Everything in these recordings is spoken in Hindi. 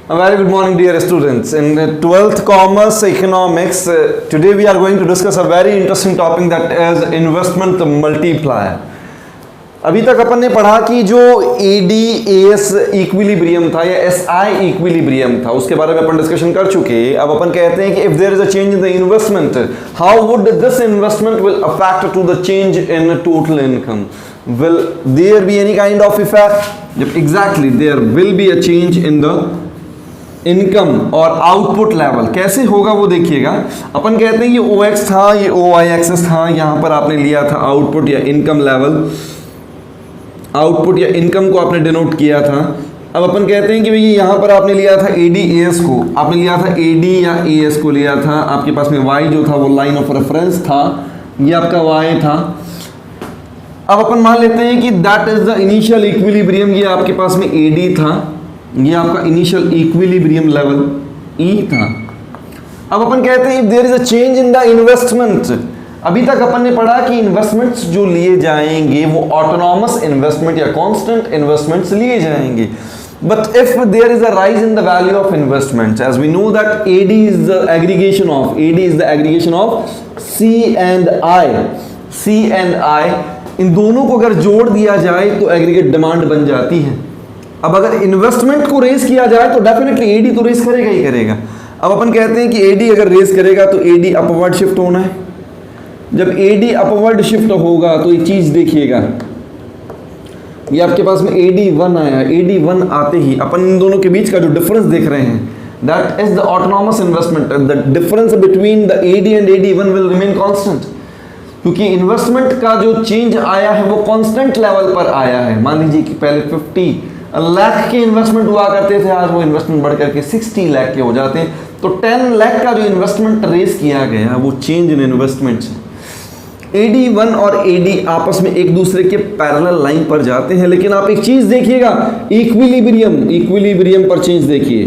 A very good morning, dear students. In 12th Commerce Economics, today we are going to discuss a very interesting topic that is investment multiplier. अभी तक अपन ने पढ़ा कि जो AD/AS इक्विलिब्रियम था या SI इक्विलिब्रियम था उसके बारे में अपन डिस्कशन कर चुके हैं. अब अपन कहते हैं कि if there is a change in the investment, how would this investment will affect to the change in total income? Will there be any kind of effect? Exactly, there will be a change in the income और आउटपुट लेवल. कैसे होगा वो देखिएगा. अपन कहते हैं ये OX था, ये OY एक्सेस था, यहाँ पर आपने लिया था आउटपुट या इनकम लेवल, आउटपुट या इनकम को आपने डिनोट किया था. अब अपन कहते हैं कि भाई यहाँ पर आपने लिया था AD/AS को, आपने लिया था AD या AS को लिया था. आपके पास में Y जो था वो लाइन ऑफ रेफरेंस था, ये आपका Y था. अब अपन मान लेते हैं कि that is the initial equilibrium. ये आपके पास में AD था, ये आपका इनिशियल इक्विलिब्रियम लेवल E था. अब अपन कहते हैं if there is a change in the investment. अभी तक अपन ने पढ़ा कि इन्वेस्टमेंट्स जो लिए जाएंगे वो ऑटोनॉमस इन्वेस्टमेंट या कांस्टेंट इन्वेस्टमेंट्स लिए जाएंगे. But if there is a rise in the value of investments, as we know that AD is the aggregation of C and I. C and I, इन दोनों को अगर जोड़ दिया जाए तो एग्रीगेट डिमांड बन जाती है. अब अगर इन्वेस्टमेंट को रेस किया जाए तो डेफिनेटली एडी तो रेस करेगा ही करेगा. अब अपन कहते हैं कि एडी अगर रेस करेगा तो एडी अपवर्ड शिफ्ट होना है. जब एडी अपवर्ड शिफ्ट होगा तो ये चीज देखिएगा, ये आपके पास में AD1 आया. AD1 आते ही अपन इन दोनों के बीच का जो डिफरेंस देख रहे हैं that is the autonomous investment. The difference between the AD and AD1 will remain constant, क्योंकि इन्वेस्टमेंट का जो चेंज आया है वो कांस्टेंट लेवल पर आया है. मान लीजिए कि पहले 50 लाख के इन्वेस्टमेंट हुआ करते थे, आज वो इन्वेस्टमेंट बढ़ करके 60 लाख के हो जाते हैं. तो 10 लाख का जो इन्वेस्टमेंट रेस किया गया वो चेंज इन इन्वेस्टमेंट है. AD1 और AD आपस में एक दूसरे के पैरेलल लाइन पर जाते हैं. लेकिन आप एक चीज देखिएगा, इक्विलिब्रियम पर चेंज देखिए.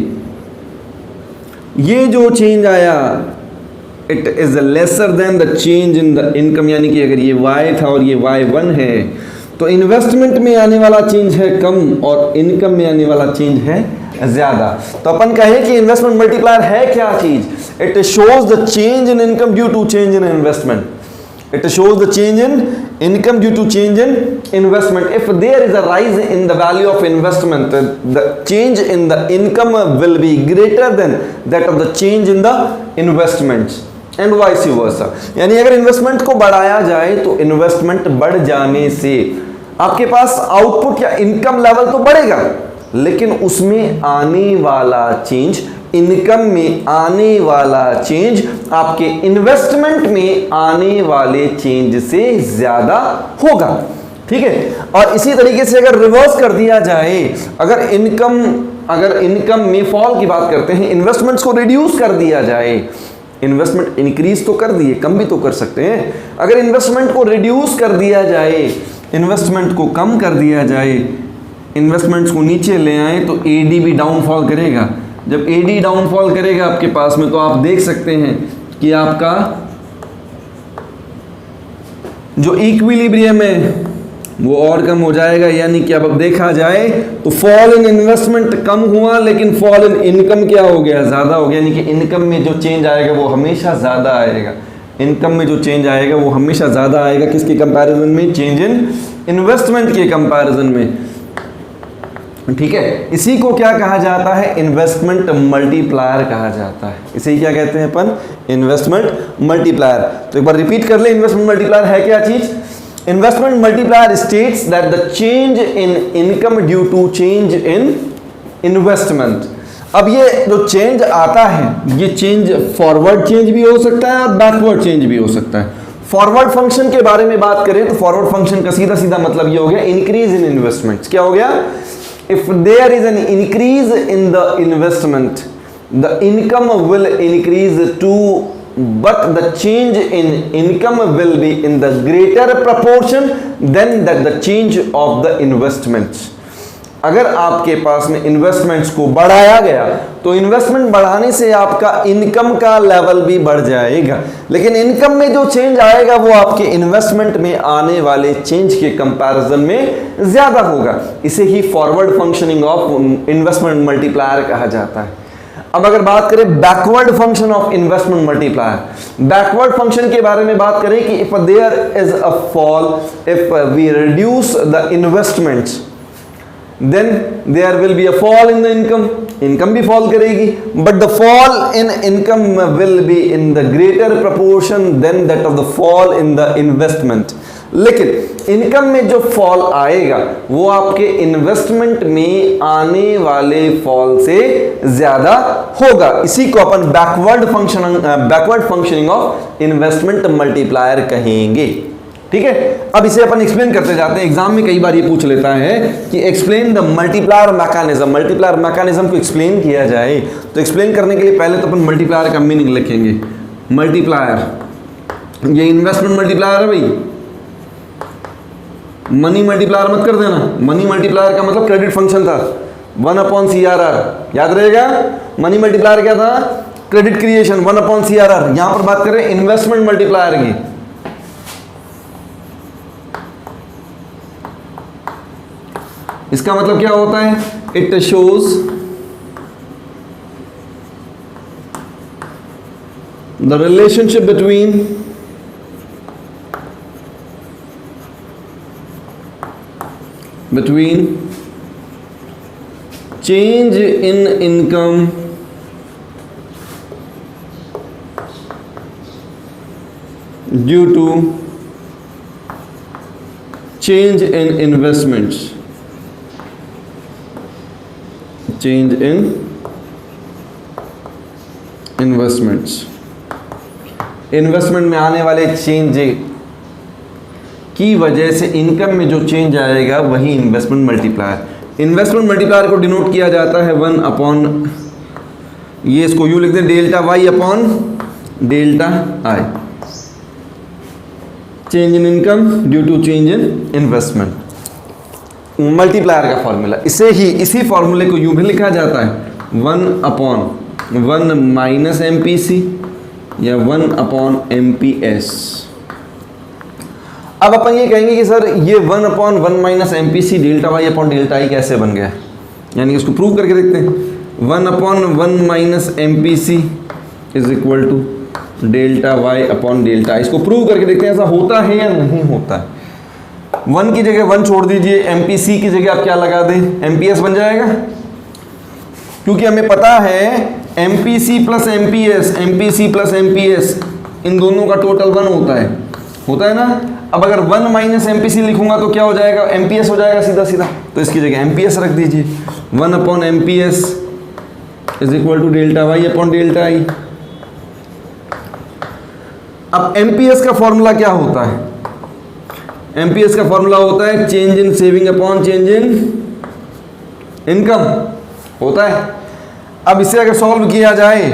ये जो चेंज आया it is lesser than the change in the income. यानी कि अगर ये Y था और ये Y1 है तो इन्वेस्टमेंट में आने वाला चेंज है कम और इनकम में आने वाला चेंज है ज्यादा. तो अपन कहें कि इन्वेस्टमेंट मल्टीप्लायर है क्या चीज? It shows the change in income due to change in investment. It shows the change in income due to change in investment. If there is a rise in the value of investment, the change in the income will be greater than that of the change in the investments and vice versa. यानी अगर इन्वेस्टमेंट को बढ़ाया जाए तो इन्वेस्टमेंट बढ़ जाने से आपके पास आउटपुट या इनकम लेवल तो बढ़ेगा, लेकिन उसमें आने वाला चेंज, इनकम में आने वाला चेंज आपके इन्वेस्टमेंट में आने वाले चेंज से ज्यादा होगा. ठीक है. और इसी तरीके से अगर रिवर्स कर दिया जाए, अगर इनकम में फॉल की बात करते हैं, इन्वेस्टमेंट्स को रिड्यूस कर दिया जाए, इन्वेस्टमेंट इंक्रीज तो कर दिए, कम भी तो कर सकते हैं. अगर इन्वेस्टमेंट को रिड्यूस कर दिया जाए, इन्वेस्टमेंट को कम कर दिया जाए, इन्वेस्टमेंट्स को नीचे ले आए तो AD भी डाउनफॉल करेगा. जब AD डाउनफॉल करेगा आपके पास में तो आप देख सकते हैं कि आपका जो इक्विलिब्रियम है वो और कम हो जाएगा. यानी कि अब देखा जाए तो फॉल इन इन्वेस्टमेंट कम हुआ, लेकिन फॉल इन इनकम क्या हो गया? ज्यादा हो गया. यानी कि इनकम में जो चेंज आएगा वो हमेशा ज्यादा आएगा. इनकम में जो चेंज आएगा वो हमेशा ज्यादा आएगा. किसके कंपैरिजन में? चेंज इन इन्वेस्टमेंट के कंपैरिजन में. ठीक है. इसी को क्या कहा जाता है? इन्वेस्टमेंट मल्टीप्लायर कहा जाता है. इसे क्या कहते हैं अपन? Investment multiplier. तो एक बार रिपीट कर ले, इन्वेस्टमेंट मल्टीप्लायर है क्या चीज? Investment multiplier states that the change in income due to change in investment. अब ये जो चेंज आता है, ये चेंज फॉरवर्ड चेंज भी हो सकता है और बैकवर्ड चेंज भी हो सकता है. फॉरवर्ड फंक्शन के बारे में बात करें तो फॉरवर्ड फंक्शन का सीधा सीधा मतलब ये हो गया इंक्रीज इन इन्वेस्टमेंट्स. क्या हो गया? If there is an increase in the investment, the income will increase too, but the change in income will be in the greater proportion than that the change of the investments. अगर आपके पास में इन्वेस्टमेंट्स को बढ़ाया गया तो इन्वेस्टमेंट बढ़ाने से आपका इनकम का लेवल भी बढ़ जाएगा, लेकिन इनकम में जो चेंज आएगा वो आपके इन्वेस्टमेंट में आने वाले चेंज के कंपैरिजन में ज्यादा होगा। इसे ही forward functioning of investment multiplier कहा जाता है। अब अगर बात करें backward function of investment multiplier, backward function के बारे में बात करें कि if there is a fall, if we reduce the investments then there will be a fall in the income, income भी fall करेगी, but the fall in income will be in the greater proportion than that of the fall in the investment। लेकिन इनकम में जो फॉल आएगा वो आपके इन्वेस्टमेंट में आने वाले फॉल से ज्यादा होगा। इसी को अपन backward functioning of investment multiplier कहेंगे। ठीक है, अब इसे अपन एक्सप्लेन करते जाते हैं। एग्जाम में कई बार ये पूछ लेता है कि explain the multiplier mechanism, multiplier mechanism को एक्सप्लेन किया जाए तो एक्सप्लेन करने के लिए पहले तो अपन मल्टीप्लायर का मीनिंग लिखेंगे। मल्टीप्लायर, ये इन्वेस्टमेंट मल्टीप्लायर है भाई, मनी मल्टीप्लायर मत कर देना। मनी मल्टीप्लायर का मतलब क्रेडिट फंक्शन था 1/CRR, याद रहेगा। मनी मल्टीप्लायर क्या था? Credit creation 1/CRR। यहां पर बात करें इन्वेस्टमेंट मल्टीप्लायर की। इसका मतलब क्या होता है? It shows the relationship between change in income due to change in investments, change in investments, investment में आने वाले चेंज की वजह से इनकम में जो चेंज आएगा वही इन्वेस्टमेंट मल्टीप्लायर। इन्वेस्टमेंट मल्टीप्लायर को डिनोट किया जाता है 1 अपॉन, ये इसको यूं लिखते हैं delta Y upon delta I, change in income due to change in investment, multiplier का फॉर्मूला। इसी फॉर्मूले को यूं भी लिखा जाता है 1/1 माइनस MPC या 1/MPS। अब अपन ये कहेंगे कि सर ये 1/1 minus MPC delta Y upon delta I कैसे बन गया, यानी इसको प्रूव करके देखते हैं। 1/1 minus MPC is equal to delta Y upon delta I. इसको प्रूव करके देखते हैं ऐसा होता है या नहीं होता है। 1 की जगह 1 छोड़ दीजिए, MPC की जगह आप क्या लगा दें? MPS बन जाएगा, क्योंकि हमें पता है MPC प्लस MPS इन दोनों का टोटल 1 होता है ना। अब अगर 1 माइनस MPC लिखूंगा तो क्या हो जाएगा? MPS हो जाएगा सीधा सीधा, तो इसकी जगह MPS रख दीजिए। 1/MPS is equal to delta Y upon delta I. अब MPS का फॉर्मूला क्या होता है? MPS का फॉर्मूला होता है change in saving upon change in income होता है। अब इसे अगर सॉल्व किया जाए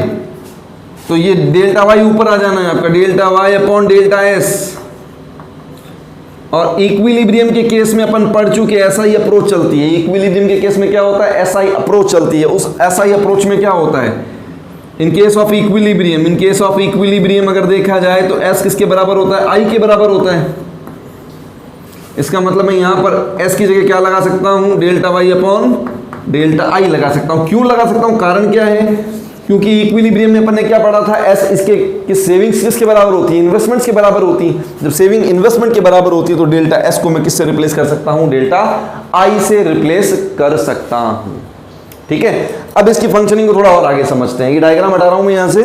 तो ये डेल्टा वाई ऊपर आ जाना है आपका, delta Y upon delta S. और इक्विलिब्रियम के केस में अपन पढ़ चुके SI अप्रोच चलती है। इक्विलिब्रियम के केस में क्या होता है? SI अप्रोच चलती है। उस SI अप्रोच में क्या होता है? इन केस ऑफ इक्विलिब्रियम अगर देखा जाए तो S किसके बराबर होता है? I के बराबर होता है। इसका मतलब मैं यहां पर S की जगह क्या लगा सकता हूं? Delta Y upon delta I लगा सकता हूं। क्यों लगा सकता हूं? कारण क्या है? क्योंकि इक्विलिब्रियम में अपन ने क्या पढ़ा था? S इसके कि सेविंग्स किसके बराबर होती है? इन्वेस्टमेंट्स के बराबर होती है। जब सेविंग इन्वेस्टमेंट के बराबर होती है तो डेल्टा S को मैं किससे रिप्लेस कर सकता हूं? डेल्टा आई से रिप्लेस कर सकता हूं। ठीक है, अब इसकी फंक्शनिंग को थोड़ा और आगे समझते हैं। ये डायग्राम हटा रहा हूं मैं यहां से।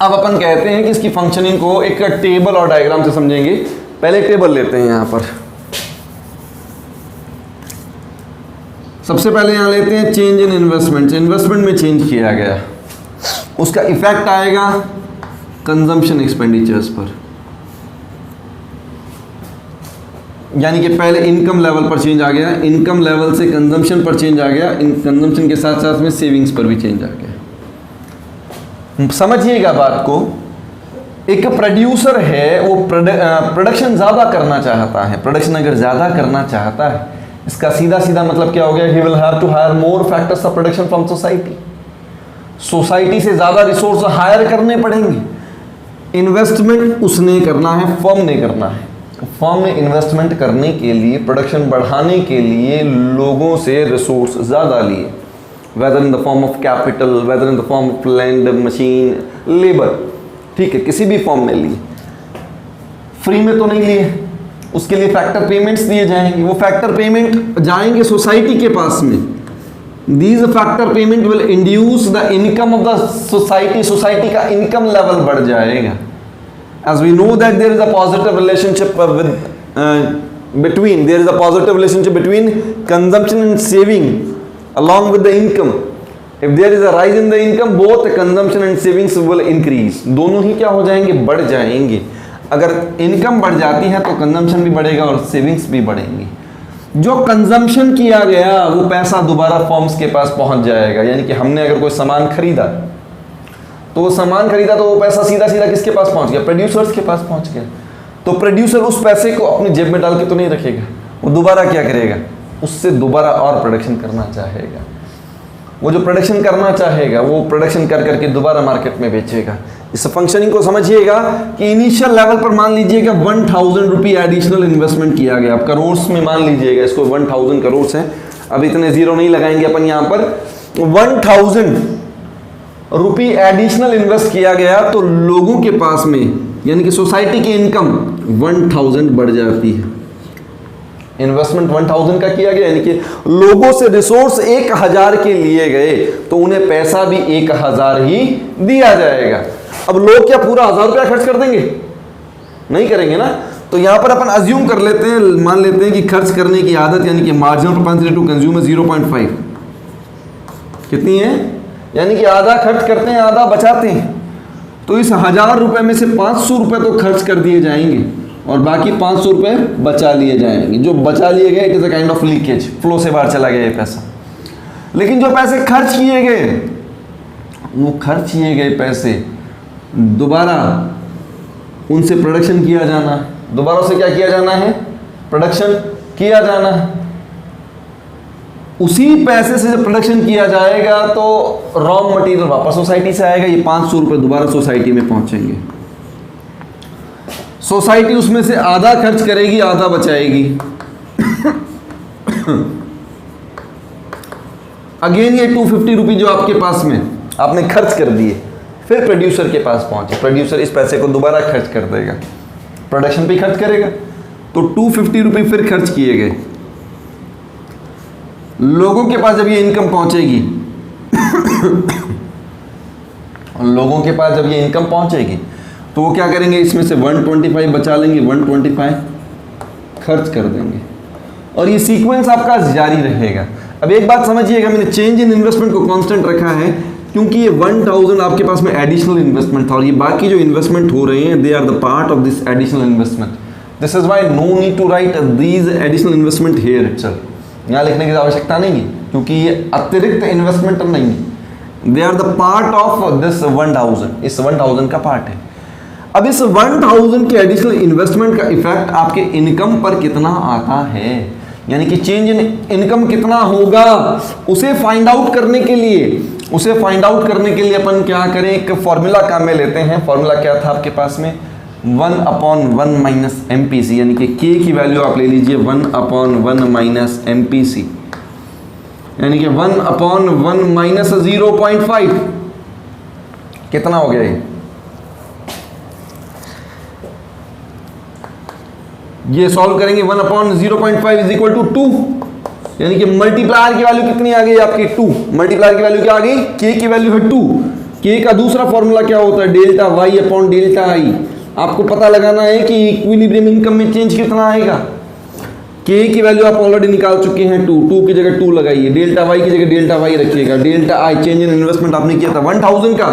अब अपन कहते हैं कि इसकी फंक्शनिंग को एक टेबल और डायग्राम से समझेंगे। पहले टेबल लेते हैं यहां पर। सबसे पहले यहां लेते हैं चेंज इन इन्वेस्टमेंट। इन्वेस्टमेंट में चेंज किया गया, उसका इफेक्ट आएगा कंजम्पशन एक्सपेंडिचर्स पर, यानी कि पहले इनकम लेवल पर चेंज आ गया, इनकम लेवल से कंजम्पशन पर चेंज आ गया, इन कंजम्पशन के साथ साथ में सेविंग्स पर भी चेंज आ गया। समझिएगा बात को। एक प्रोड्यूसर है, वो प्रोडक्शन ज़्यादा करना चाहता है। प्रोडक्शन अगर ज़्यादा करना चाहता है इसका सीधा सीधा मतलब क्या हो गया, he will have to hire more factors of production from society. Society से ज्यादा रिसोर्स हायर करने पड़ेंगे। इन्वेस्टमेंट उसने करना है, फर्म ने करना है। फर्म ने इन्वेस्टमेंट करने के लिए, प्रोडक्शन बढ़ाने के लिए लोगों से रिसोर्स ज़्यादा लिए, whether in the form of capital, whether in the form of land, machine, labour, ठीक है, किसी भी फॉर्म में लिए। फ्री में तो नहीं लिए, उसके लिए फैक्टर पेमेंट्स दिए जाएंगे। वो फैक्टर पेमेंट जाएंगे सोसाइटी के पास में। These factor payment will induce the income of the society. Society का इनकम लेवल बढ़ जाएगा। As we know that there is a positive relationship between consumption and saving along with the income. If there is a rise in the income, both consumption and savings will increase. दोनों ही क्या हो जाएंगे, बढ़ जाएंगे। अगर इनकम बढ़ जाती है तो कंजम्पशन भी बढ़ेगा और सेविंग्स भी बढ़ेंगी। जो कंजम्पशन किया गया वो पैसा दोबारा फर्म्स के पास पहुंच जाएगा। यानी कि हमने अगर कोई सामान खरीदा तो वो सामान खरीदा तो वो पैसा सीधा सीधा किसके पास पहुंच गया, प्रोड्यूसर्स के पास पहुंच गया। तो प्रोड्यूसर उस पैसे को अपनी जेब में डाल के तो नहीं रखेगा, वो दोबारा क्या करेगा, उससे दोबारा और प्रोडक्शन करना चाहेगा। वो जो प्रोडक्शन करना चाहेगा वो प्रोडक्शन कर करके दोबारा मार्केट में बेचेगा। इस फंक्शनिंग को समझिएगा कि इनिशियल लेवल पर मान लीजिएगा 1000 रुपी एडिशनल इन्वेस्टमेंट किया गया। अब करोड़ में मान लीजिएगा, इसको 1000 करोड़ है, अब इतने जीरो नहीं लगाएंगे अपन यहाँ पर। 1000 रुपी एडिशनल इन्वेस्ट किया गया तो लोगों के पास में, यानी कि सोसाइटी की इनकम 1000 बढ़ जाती है। इन्वेस्टमेंट 1000 का किया गया, यानी कि लोगों से रिसोर्स 1000 के लिए गए तो उन्हें पैसा भी 1000 ही दिया जाएगा। अब लोग क्या पूरा 1000 रुपया खर्च कर देंगे, नहीं करेंगे ना। तो यहां पर अपन अज्यूम कर लेते हैं, मान लेते हैं कि खर्च करने की आदत, यानी कि मार्जिनल प्रोपेंसिटी टू कंज्यूम 0.5 कितनी है, यानी कि आधा खर्च करते हैं आधा बचाते हैं। तो इस 1000 रुपए में से 500 रुपए तो खर्च कर दिए जाएंगे और बाकी 500 रुपए बचा लिए जाएंगे। जो बचा लिए गए, it is a kind of leakage, flow से बाहर चला गया ये पैसा। लेकिन जो पैसे खर्च किए गए, वो खर्च किए गए पैसे दोबारा उनसे प्रोडक्शन किया जाना है, दोबारा उसे क्या किया जाना है, प्रोडक्शन किया जाना है। उसी पैसे से जब प्रोडक्शन किया जाएगा तो रॉ मटेरियल वापस सोसाइटी से आएगा। ये 500 रुपए दोबारा सोसाइटी में पहुंचेंगे। सोसाइटी उसमें से आधा खर्च करेगी, आधा बचाएगी। अगेन ये 250 रुपी जो आपके पास में आपने खर्च कर दिए, फिर प्रोड्यूसर के पास पहुंचे। प्रोड्यूसर इस पैसे को दोबारा खर्च कर देगा, प्रोडक्शन पे खर्च करेगा। तो 250 रुपये फिर खर्च किए गए। लोगों के पास जब ये इनकम पहुंचेगी लोगों के पास जब ये इनकम पहुंचेगी तो वो क्या करेंगे, इसमें से 125 बचा लेंगे, 125 खर्च कर देंगे और ये सीक्वेंस आपका जारी रहेगा। अब एक बात समझिएगा, मैंने चेंज इन इन्वेस्टमेंट को कांस्टेंट रखा है क्योंकि ये 1000 आपके पास में एडिशनल इन्वेस्टमेंट था और ये बाकी जो इन्वेस्टमेंट हो रहे हैं, they are the part of this additional investment. This is why no need to write these additional investment here itself. यहाँ लिखने की आवश्यकता नहीं है क्योंकि ये अतिरिक्त इन्वेस्टमेंट नहीं है, they are the part of this 1000, इस 1000 का पार्ट है। अब इस 1000 के एडिशनल इन्वेस्टमेंट का इफेक्ट आपके इनकम पर कितना आता है, यानी कि चेंज इन इनकम कितना होगा, उसे फाइंड आउट करने के लिए अपन क्या करें, एक फॉर्मूला काम में लेते हैं। फॉर्मूला क्या था आपके पास में, 1/1 माइनस MPC, यानी कि K की वैल्यू आप ले लीजिए 1/1 माइनस MPC, यानी कि 1/1 माइनस 0.5 कितना हो गया ये सॉल्व करेंगे। 1/0.5 इज इक्वल टू 2, यानी कि मल्टीप्लायर की वैल्यू कितनी आ गई आपकी 2। मल्टीप्लायर की वैल्यू क्या आ गई, K की वैल्यू है 2। K का दूसरा फॉर्मूला क्या होता है, delta Y upon delta I। आपको पता लगाना है कि इक्विलिब्रियम इनकम में चेंज कितना आएगा। K की वैल्यू आप ऑलरेडी निकाल चुके हैं 2 की जगह 2 लगाइए, डेल्टा Y की जगह डेल्टा Y रखिएगा, delta I change in investment आपने किया था 1000 का,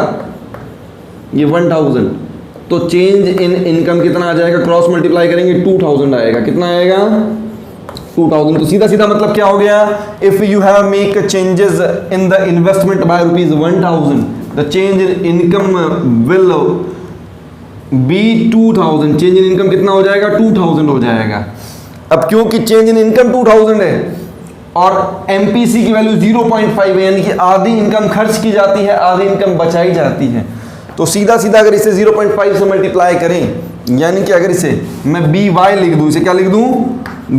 ये 1000, तो चेंज इन इनकम कितना आ जाएगा, क्रॉस मल्टीप्लाई करेंगे 2000 आएगा। कितना आएगा 2000। तो सीधा सीधा मतलब क्या हो गया, if you have make changes in the investment by ₹1000, the change in income will be 2000। Change in income कितना हो जाएगा, 2000 हो जाएगा। अब क्योंकि चेंज इन इनकम 2000 है और एमपीसी की वैल्यू 0.5 है, यानी कि आधी इनकम खर्च की जाती है, आधी इनकम बचाई जाती है। तो सीधा सीधा अगर इसे 0.5 से मल्टीप्लाई करें, यानी कि अगर इसे मैं बी वाई लिख दूं, इसे क्या लिख दूं,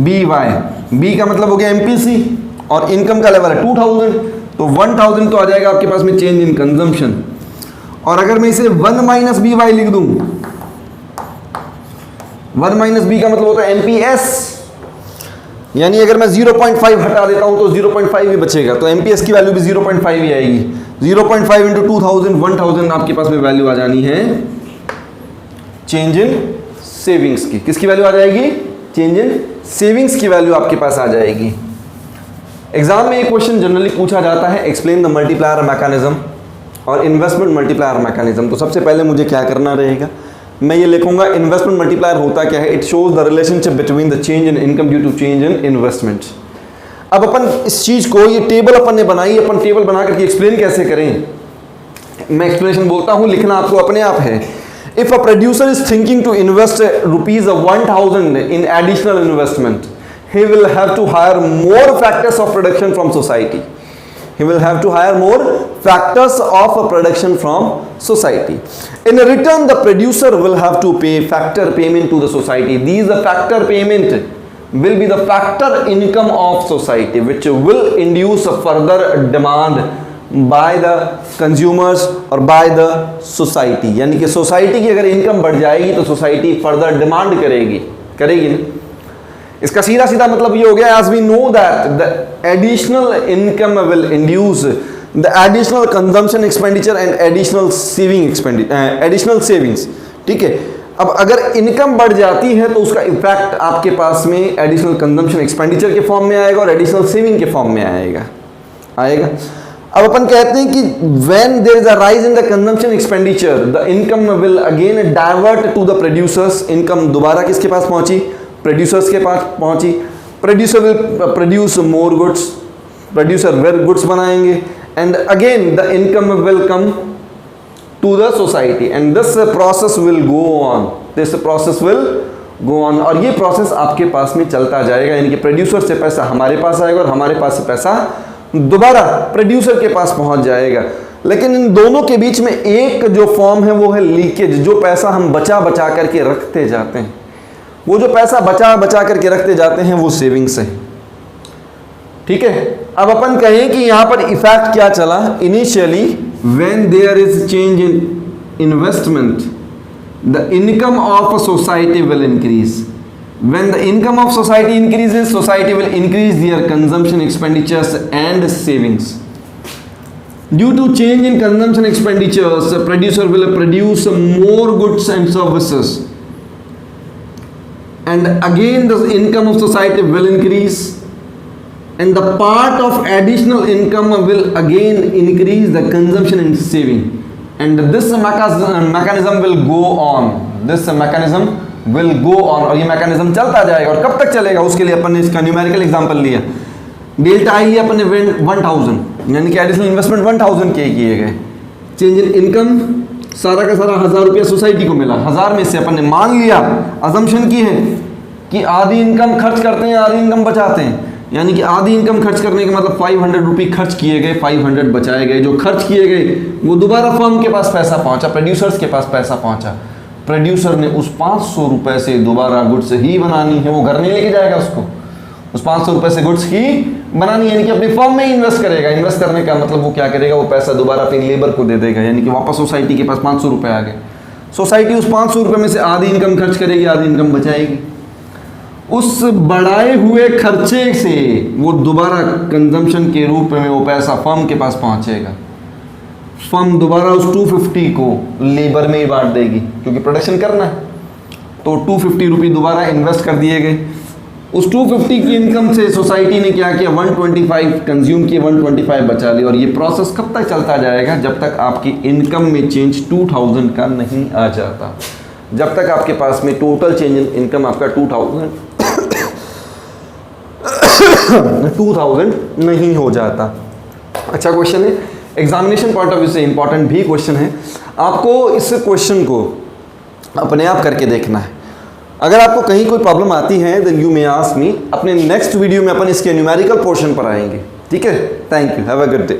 बी वाई। बी का मतलब हो गया एमपीसी और इनकम का लेवल है 2000, तो 1000 तो आ जाएगा आपके पास में चेंज इन कंजम्पशन। और अगर मैं इसे 1 माइनस बी वाई लिख दूं, 1 माइनस बी का मतलब होता है एमपीएस, यानी अगर मैं 0.5 हटा देता हूं तो 0.5 ही बचेगा, तो एमपीएस की वैल्यू भी 0.5 ही आएगी। 0.5 इंटू 2000, 1000 आपके पास में वैल्यू आ जानी है चेंज इन सेविंग्स की। किसकी वैल्यू आ जाएगी, चेंज इन सेविंग्स की वैल्यू आपके पास आ जाएगी। एग्जाम में एक क्वेश्चन जनरली पूछा जाता है, एक्सप्लेन द मल्टीप्लायर मैकेनिज्म और इन्वेस्टमेंट मल्टीप्लायर मैकेनिज्म। तो सबसे पहले मुझे क्या करना रहेगा, मैं ये लिखूंगा इन्वेस्टमेंट मल्टीप्लायर होता क्या है, it shows the relationship between the change in income due to change in investment. अब अपन इस चीज को, ये टेबल अपन ने बनाई, अपन टेबल बना करके एक्सप्लेन कैसे करें, मैं एक्सप्लेनेशन बोलता हूं, लिखना आपको अपने आप है। If a producer is thinking to invest ₹1000 in additional investment, he will have to hire more factors of production from society. He will have to hire more factors of production from society. In return, the producer will have to pay factor payment to the society. These factor payment will be the factor income of society, which will induce further demand by the consumers और by the society. यानी कि सोसाइटी की अगर इनकम बढ़ जाएगी तो सोसाइटी फर्दर डिमांड करेगी ना। इसका सीधा सीधा मतलब ये हो गया, as we know that the additional income will induce the additional consumption expenditure and additional savings, ठीक है। अब अगर इनकम बढ़ जाती है तो उसका इफेक्ट आपके पास में एडिशनल कंजम्पशन एक्सपेंडिचर के फॉर्म में आएगा और एडिशनल सेविंग के फॉर्म में आएगा। अब अपन कहते हैं कि when there is a rise in the consumption expenditure, the income will again divert to the producers. Income दोबारा किसके पास पहुंची, प्रोड्यूसर्स के पास पहुंची। Producer will produce more goods, producer where goods बनाएंगे and again the income will come to the society and this process will go on, और ये प्रोसेस आपके पास में चलता जाएगा, यानी कि प्रोड्यूसर से पैसा हमारे पास आएगा और हमारे पास से पैसा दोबारा प्रोड्यूसर के पास पहुंच जाएगा। लेकिन इन दोनों के बीच में एक जो फॉर्म है वो है लीकेज, जो पैसा हम बचा करके रखते जाते हैं, वो जो पैसा बचा करके रखते जाते हैं वो सेविंग्स है, ठीक है। अब अपन कहें कि यहां पर इफेक्ट क्या चला, initially when there is change in investment the income of a society will increase. When the income of society increases, society will increase their consumption expenditures and savings. Due to change in consumption expenditures, the producer will produce more goods and services. And again the income of society will increase. And the part of additional income will again increase the consumption and saving. And this mechanism will go on. This mechanism will go on. और ये मैकेनिज्म चलता जाएगा। और कब तक चलेगा उसके लिए अपन ने इसका न्यूमेरिकल एग्जांपल लिया, डेल्टा आई लिया अपन ने 1000, यानी कि एडिशनल इन्वेस्टमेंट 1000 के किए गए, चेंज इन इनकम सारा का सारा 1000 रुपया सोसाइटी को मिला। 1000 में से अपन ने मान लिया, अजम्पशन की है कि आधी इनकम खर्च करते हैं, आधी इनकम बचाते हैं, यानी कि आधी इनकम खर्च करने का मतलब 500 रुपये खर्च किए गए, 500 बचाए गए। जो खर्च किए गए वो दोबारा फर्म के पास पैसा पहुंचा, प्रोड्यूसर्स के पास पैसा पहुंचा। प्रोड्यूसर ने उस 500 रुपये से दोबारा गुड्स ही बनानी है, वो घर नहीं लेके जाएगा उसको, उस 500 रुपये से गुड्स ही बनानी, यानी कि अपनी फर्म में ही इन्वेस्ट करेगा। इन्वेस्ट करने का मतलब वो क्या करेगा, वो पैसा दोबारा अपनी लेबर को दे देगा, यानी कि वापस सोसाइटी के पास 500 रुपये आ गए। सोसाइटी उस 500 रुपये में से आधी इनकम खर्च करेगी, आधी इनकम बचाएगी। उस बढ़ाए हुए खर्चे से वो दोबारा कंजम्पशन के रूप में वो पैसा फर्म के पास पहुंचेगा। फर्म दोबारा उस 250 को लेबर में ही बांट देगी, क्योंकि प्रोडक्शन करना है, तो 250 रुपये दोबारा इन्वेस्ट कर दिए गए। उस 250 की इनकम से सोसाइटी ने क्या किया, 125 कंज्यूम किए, 125 बचा लिया। और ये प्रोसेस कब तक चलता जाएगा, जब तक आपकी इनकम में चेंज 2000 का नहीं आ जाता, जब तक आपके पास में टोटल चेंज इन इनकम आपका 2000 नहीं हो जाता। अच्छा क्वेश्चन है, एग्जामिनेशन पॉइंट ऑफ व्यू से इंपॉर्टेंट भी क्वेश्चन है। आपको इस क्वेश्चन को अपने आप करके देखना है। अगर आपको कहीं कोई प्रॉब्लम आती है then you may ask me. अपने नेक्स्ट वीडियो में अपन इसके न्यूमेरिकल पोर्शन पर आएंगे। ठीक है, thank you, have a good day.